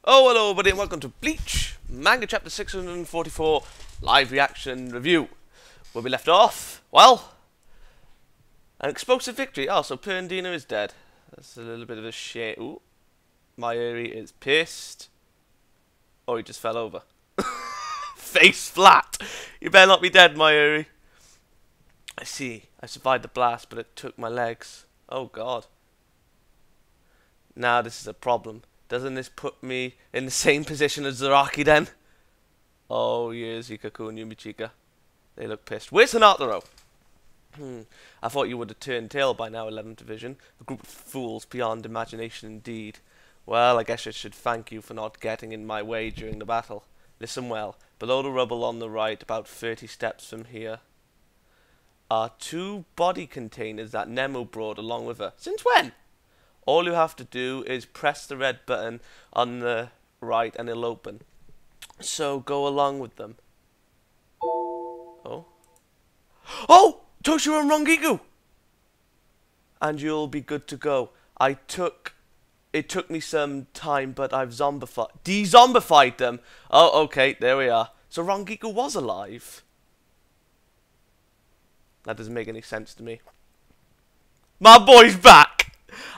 Oh, hello everybody and welcome to Bleach Manga Chapter 644 Live Reaction Review. Where we left off, well, an explosive victory. Oh, so Perndia is dead. That's a little bit of a shame. Ooh, Mayuri is pissed. Oh, he just fell over. Face flat. You better not be dead, Mayuri. I see. I survived the blast, but it took my legs. Oh, God. Now this is a problem. Doesn't this put me in the same position as Zaraki then? Oh, yes, Ikaku and Yumichika. They look pissed. Where's Hinataro? I thought you would have turned tail by now, 11th Division. A group of fools beyond imagination indeed. Well, I guess I should thank you for not getting in my way during the battle. Listen well. Below the rubble on the right, about 30 steps from here, are 2 body containers that Nemo brought along with her. Since when? All you have to do is press the red button on the right and it'll open. So go along with them. Oh? Oh! Toshiro and Rangiku! And you'll be good to go. It took me some time, but I've dezombified them. Oh, okay, there we are. So Rangiku was alive. That doesn't make any sense to me. My boy's back!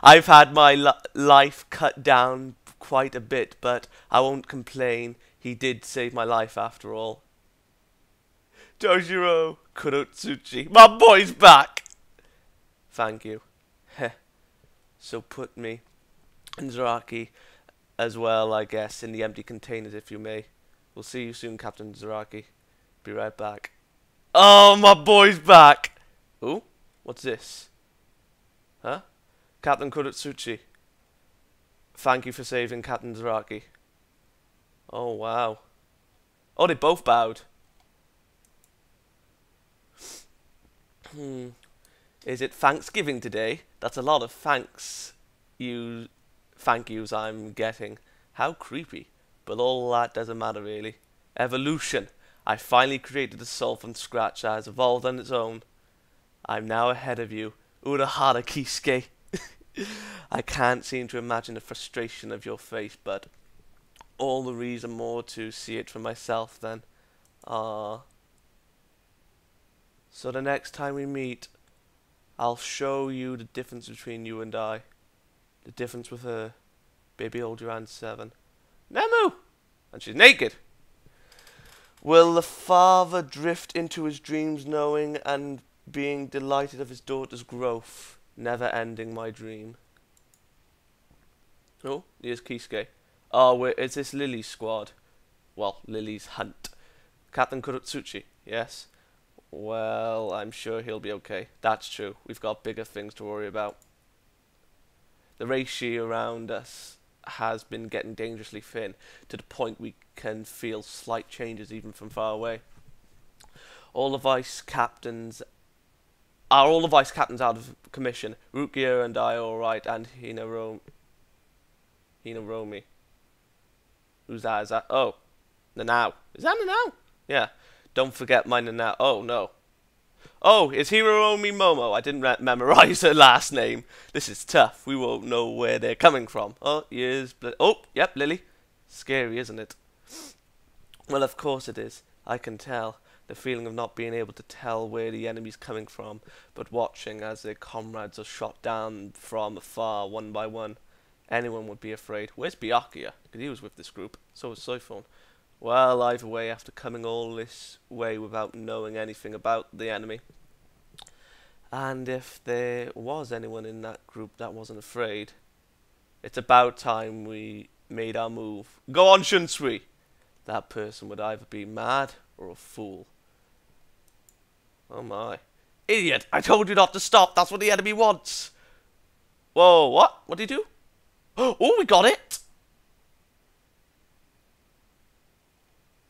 I've had my life cut down quite a bit, but I won't complain. He did save my life after all. Toshiro Kurotsuchi, my boy's back! Thank you. Heh. So put me and Zaraki as well, I guess, in the empty containers if you may. We'll see you soon, Captain Zaraki. Be right back. Oh, my boy's back! Ooh, what's this? Huh? Captain Kurotsuchi. Thank you for saving Captain Zaraki. Oh, wow. Oh, they both bowed. Is it Thanksgiving today? That's a lot of thank yous I'm getting. How creepy. But all that doesn't matter really. Evolution. I finally created a soul from scratch that has evolved on its own. I'm now ahead of you. Urahara Kisuke. I can't seem to imagine the frustration of your face, but all the reason more to see it for myself then. Ah. So the next time we meet, I'll show you the difference between you and I. The difference with her. Baby, hold your hand, 7. Nemu! And she's naked. Will the father drift into his dreams knowing and being delighted of his daughter's growth, never ending my dream? Oh, here's Kisuke. Oh, wait, is this Lillie's squad? Well, Lillie's hunt. Captain Kurotsuchi, yes. Well, I'm sure he'll be okay. That's true. We've got bigger things to worry about. The ratio around us has been getting dangerously thin, to the point we can feel slight changes even from far away. All the vice captains out of commission? Rukia and I are alright, and Hinoromi. Who's that? Is that? Oh, Nanao. Is that Nanao? Yeah. Don't forget my Nanao. Oh, no. Oh, it's Hiromi Momo. I didn't memorize her last name. This is tough. We won't know where they're coming from. Oh, here's... Oh, yep, Lillie. Scary, isn't it? Well, of course it is. I can tell. The feeling of not being able to tell where the enemy's coming from, but watching as their comrades are shot down from afar, one by one. Anyone would be afraid. Where's Byakuya? Because he was with this group. So was Soifon. Well, either way, after coming all this way without knowing anything about the enemy, and if there was anyone in that group that wasn't afraid, it's about time we made our move. Go on, Shunsui! That person would either be mad or a fool. Oh my. Idiot! I told you not to stop! That's what the enemy wants! Whoa, what? What did he do? Oh, we got it!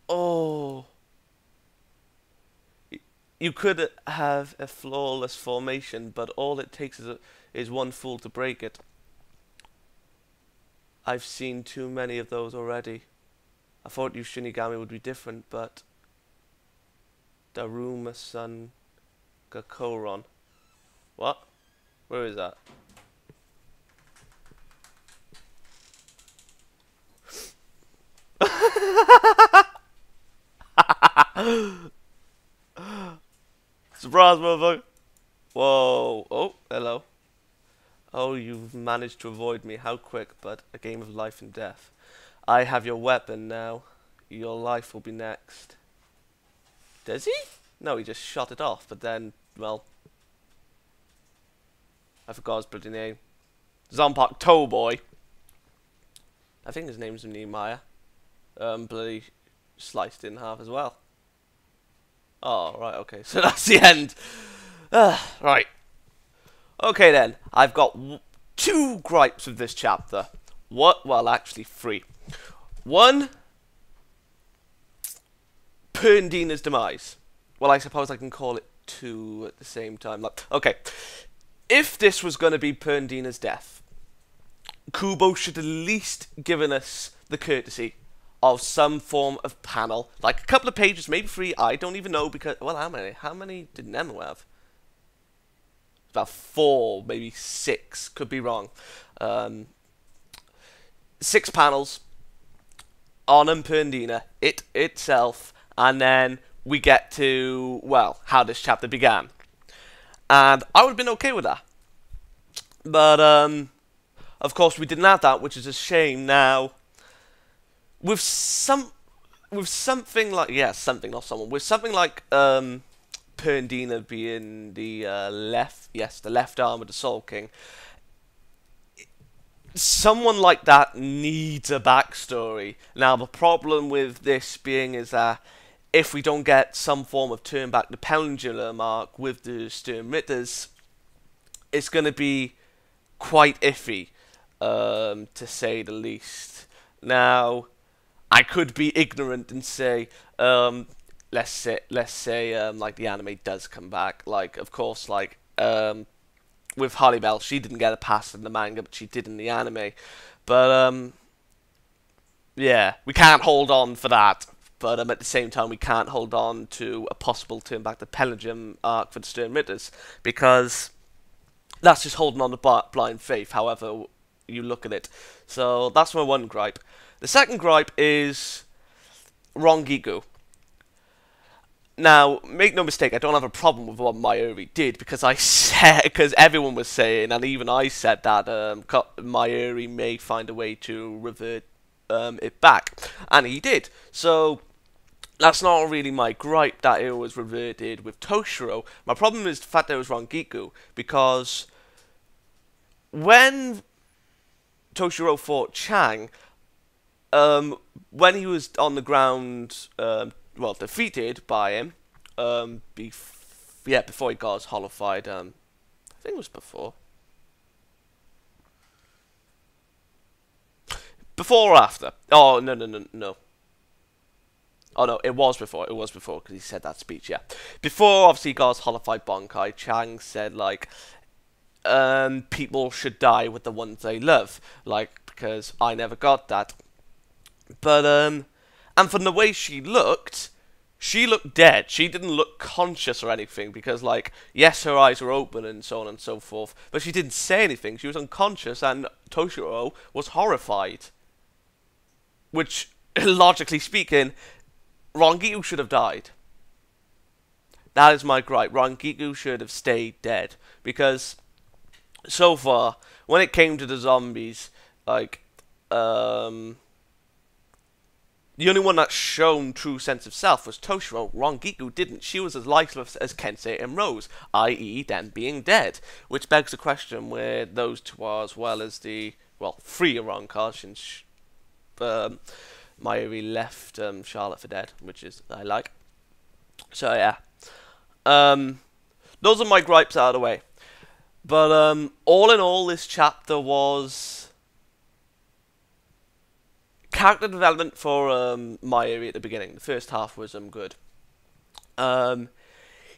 Oh. You could have a flawless formation, but all it takes is one fool to break it. I've seen too many of those already. I thought you Shinigami would be different, but... Daruma-san Gakoron. What? Where is that? Surprise, motherfucker. Whoa. Oh, hello. Oh, you've managed to avoid me. How quick, but a game of life and death. I have your weapon now. Your life will be next. Does he? No, he just shot it off, but then, well, I forgot his bloody name. Zompak Towboy. I think his name's Nehemiah. Bloody sliced in half as well. Oh, right, okay. So that's the end. Right. Okay then. I've got two gripes with this chapter. What? Well, actually three. One, Perndina's demise. Well, I suppose I can call it two at the same time. Like, okay. If this was going to be Perndina's death, Kubo should at least given us the courtesy of some form of panel, like a couple of pages, maybe three. I don't even know because, well, how many? How many did Nemo have? About 4, maybe 6. Could be wrong. 6 panels on Perndina, it itself, and then we get to, well, how this chapter began. And I would have been okay with that. But, of course, we didn't have that, which is a shame. Now, with something like, yeah, something, not someone, with something like, Perndina being the, the left arm of the Soul King, someone like that needs a backstory. Now, the problem with this being is that if we don't get some form of turn back the pendulum arc with the SternRitters, it's going to be quite iffy, to say the least. Now, I could be ignorant and say, let's say, like the anime does come back. Like, of course, like, with Harley Bell, she didn't get a pass in the manga, but she did in the anime. But, yeah, we can't hold on for that. But at the same time, we can't hold on to a possible turn back the pendulum arc for the SternRitters, because that's just holding on to blind faith, however you look at it. So that's my one gripe. The second gripe is Rangiku. Now, make no mistake, I don't have a problem with what Mayuri did, because because everyone was saying, and even I said that Mayuri may find a way to revert it back, and he did. So that's not really my gripe that it was reverted with Toshiro. My problem is the fact that it was Rangiku, because when Toshiro fought Chang, when he was on the ground, well, defeated by him, before he got holified, I think it was before. Before or after? Oh, no. Oh, no, it was before, because he said that speech, yeah. Before, obviously, he got holified Bonkai, Chang said, like, people should die with the ones they love, like, because I never got that. But, and from the way she looked dead. She didn't look conscious or anything, because, like, yes, her eyes were open and so on and so forth, but she didn't say anything. She was unconscious, and Toshiro was horrified. Which, logically speaking, Rangiku should have died. That is my gripe. Rangiku should have stayed dead, because so far, when it came to the zombies, like, the only one that's shown true sense of self was Toshiro. Rangiku didn't. She was as lifeless as Kensei and Rose, i.e. them being dead. Which begs the question where those two are, as well as the, well, 3 Aronkars, since Mayuri left Charlotte for dead, which is, I like. So, yeah. Those are my gripes out of the way. But, all in all, this chapter was character development for Mayuri at the beginning. The first half was good.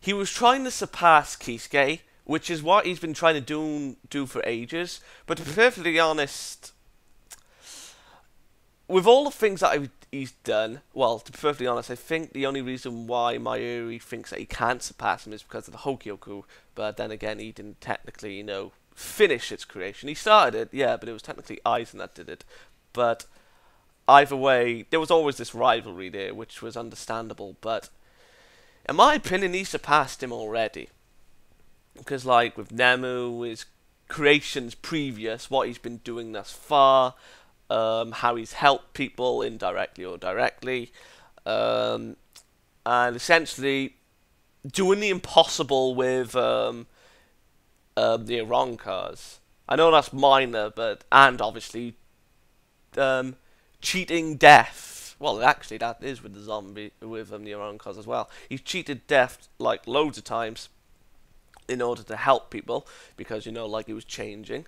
He was trying to surpass Kisuke, which is what he's been trying to do for ages. But to be perfectly honest, with all the things that he's done, well, to be perfectly honest, I think the only reason why Mayuri thinks that he can't surpass him is because of the Hokyoku. But then again, he didn't technically, finish its creation. He started it, yeah, but it was technically Aizen that did it. But either way, there was always this rivalry there, which was understandable, but in my opinion, he surpassed him already. Because, like, with Nemu, his creations previous, what he's been doing thus far, how he's helped people indirectly or directly, and essentially doing the impossible with the Ironcas. I know that's minor, but, and obviously, cheating death. Well, actually, that is with the zombie, with the Ironcas as well. He's cheated death, like, loads of times in order to help people, because, you know, like, he was changing.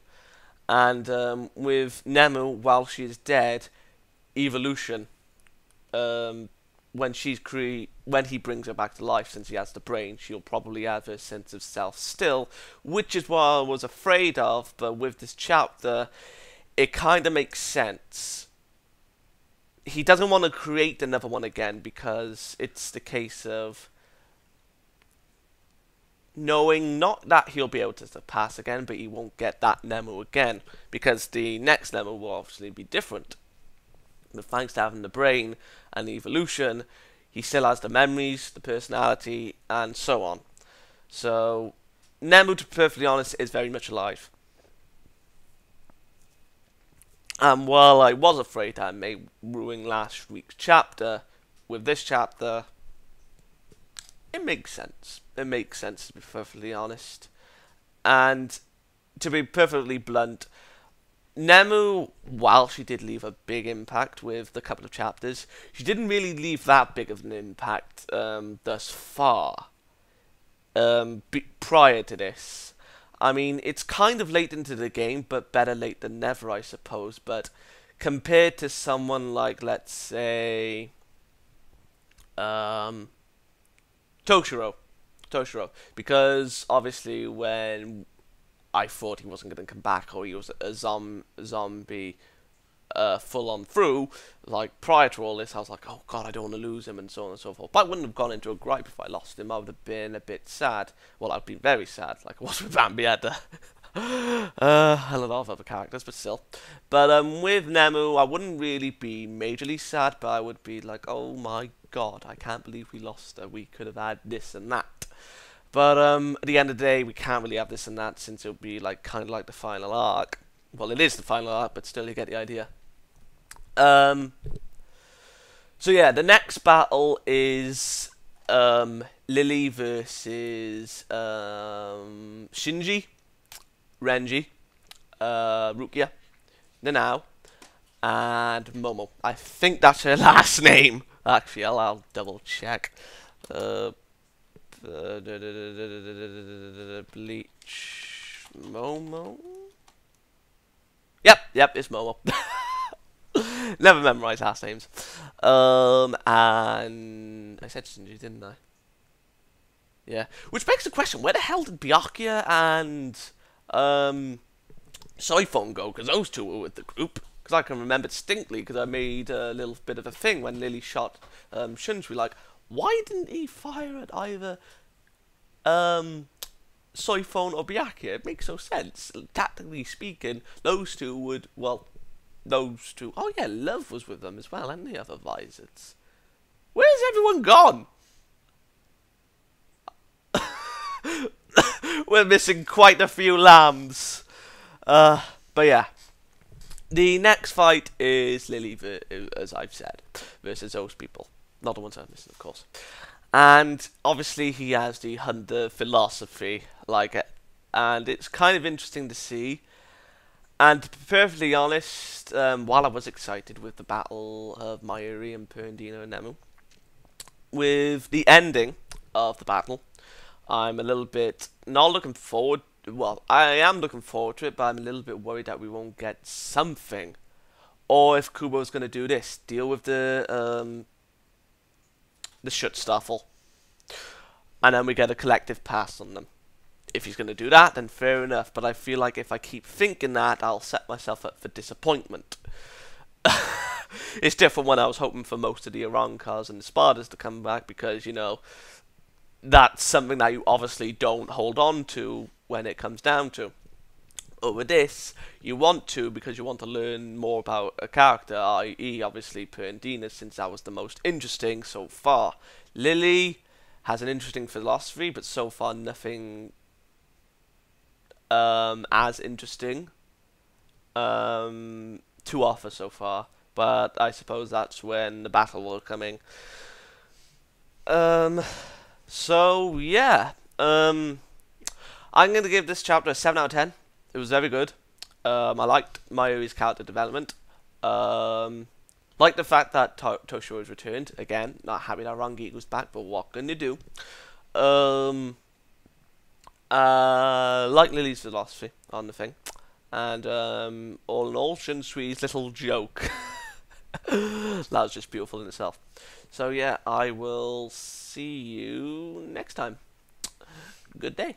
And with Nemu, while she is dead, evolution, when he brings her back to life, since he has the brain, she'll probably have her sense of self still, which is what I was afraid of. But with this chapter, it kind of makes sense. He doesn't want to create another one again, because it's the case of knowing not that he'll be able to surpass again, but he won't get that Nemu again, because the next Nemu will obviously be different. But thanks to having the brain and the evolution, he still has the memories, the personality, and so on. So, Nemu, to be perfectly honest, is very much alive. And while I was afraid I may ruin last week's chapter, with this chapter, it makes sense. It makes sense, to be perfectly honest. And to be perfectly blunt, Nemu, while she did leave a big impact with the couple of chapters, she didn't really leave that big of an impact thus far. Prior to this. I mean, it's kind of late into the game, but better late than never, I suppose. But compared to someone like, let's say, Toshiro, because obviously when I thought he wasn't going to come back, or he was a zombie full on through, like prior to all this, I was like, oh god, I don't want to lose him, and so on and so forth. But I wouldn't have gone into a gripe if I lost him. I would have been a bit sad. Well, I'd been very sad, like I was with Bambietta. And a lot of other characters, but still. But with Nemu, I wouldn't really be majorly sad, but I would be like, oh my god, I can't believe we lost her. We could have had this and that. But at the end of the day, we can't really have this and that, since it'll be like kind of like the final arc. Well, it is the final arc, but still, you get the idea. So yeah, the next battle is Lillie versus Shinji, Renji, Rukia, Nanao, and Momo. I think that's her last name. Actually, I'll double check. Bleach Momo. Yep, it's Momo. Never memorise last names. And I said Shinji, didn't I? Yeah. Which begs the question, where the hell did Byakuya and Soifon go? Because those two were with the group. Because I can remember distinctly, because I made a little bit of a thing when Lillie shot Shunsui, like, why didn't he fire at either Soifon or Byakuya? It makes no sense. Tactically speaking, those two would, well, those two. Oh yeah, Love was with them as well, and the other visors. Where's everyone gone? We're missing quite a few lambs. But yeah. The next fight is Lillie, as I've said, versus those people. Not the ones I'm missing, of course. And obviously he has the hunter philosophy, like it. And it's kind of interesting to see. And to be perfectly honest, while I was excited with the battle of Mayuri and Perndia and Nemu, with the ending of the battle, I'm a little bit not looking forward. Well, I am looking forward to it, but I'm a little bit worried that we won't get something, or if Kubo's going to do this, deal with the Schutzstaffel, and then we get a collective pass on them. If he's going to do that, then fair enough. But I feel like if I keep thinking that, I'll set myself up for disappointment. It's different when I was hoping for most of the Ironcas and the Spartas to come back, because, you know, that's something that you obviously don't hold on to when it comes down to. over this, you want to because you want to learn more about a character, i.e. obviously Perndia, since that was the most interesting so far. Lillie has an interesting philosophy, but so far nothing as interesting to offer so far. But I suppose that's when the battle will come in. So yeah, I'm gonna give this chapter a 7 out of 10. It was very good. I liked Mayuri's character development. Like the fact that Toshiro has returned again. Not happy that Rangiku's back, but what can you do? Like Lily's philosophy on the thing, and all in all, Shunsui's little joke. That was just beautiful in itself. So yeah, I will see you next time. Good day.